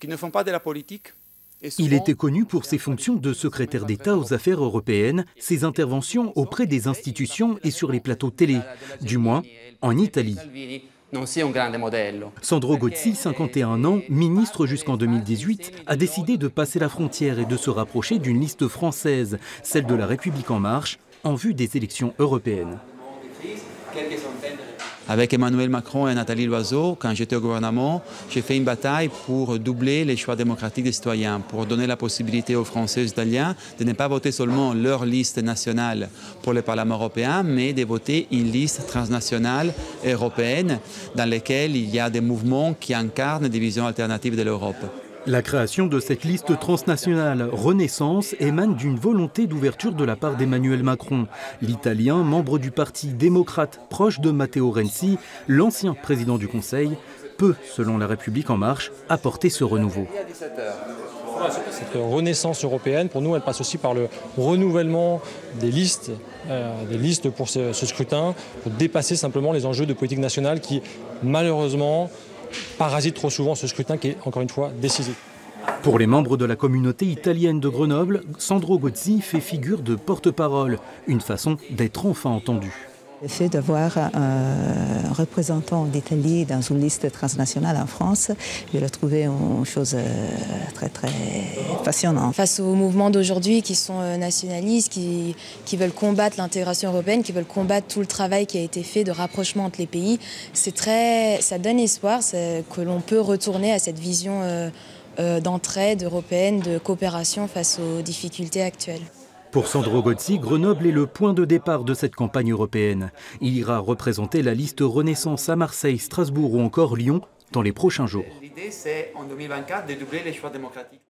qui ne font pas de la politique. Il était connu pour ses fonctions de secrétaire d'État aux affaires européennes, ses interventions auprès des institutions et sur les plateaux télé, du moins en Italie. Sandro Gozi, 51 ans, ministre jusqu'en 2018, a décidé de passer la frontière et de se rapprocher d'une liste française, celle de la République en marche, en vue des élections européennes. Avec Emmanuel Macron et Nathalie Loiseau, quand j'étais au gouvernement, j'ai fait une bataille pour doubler les choix démocratiques des citoyens, pour donner la possibilité aux Français et aux Italiens de ne pas voter seulement leur liste nationale pour le Parlement européen, mais de voter une liste transnationale européenne dans laquelle il y a des mouvements qui incarnent des visions alternatives de l'Europe. La création de cette liste transnationale Renaissance émane d'une volonté d'ouverture de la part d'Emmanuel Macron. L'Italien, membre du parti démocrate proche de Matteo Renzi, l'ancien président du Conseil, peut, selon la République en marche, apporter ce renouveau. Cette renaissance européenne, pour nous, elle passe aussi par le renouvellement des listes pour ce scrutin, pour dépasser simplement les enjeux de politique nationale qui, malheureusement, parasite trop souvent ce scrutin qui est, encore une fois, décisif. Pour les membres de la communauté italienne de Grenoble, Sandro Gozi fait figure de porte-parole, une façon d'être enfin entendu. Le fait d'avoir un représentant d'Italie dans une liste transnationale en France, je l'ai trouvé une chose très passionnante. Face aux mouvements d'aujourd'hui qui sont nationalistes, qui veulent combattre l'intégration européenne, qui veulent combattre tout le travail qui a été fait de rapprochement entre les pays, ça donne espoir que l'on peut retourner à cette vision d'entraide européenne, de coopération face aux difficultés actuelles. Pour Sandro Gozi, Grenoble est le point de départ de cette campagne européenne. Il ira représenter la liste Renaissance à Marseille, Strasbourg ou encore Lyon dans les prochains jours. L'idée, c'est en 2024 de doubler les choix démocratiques.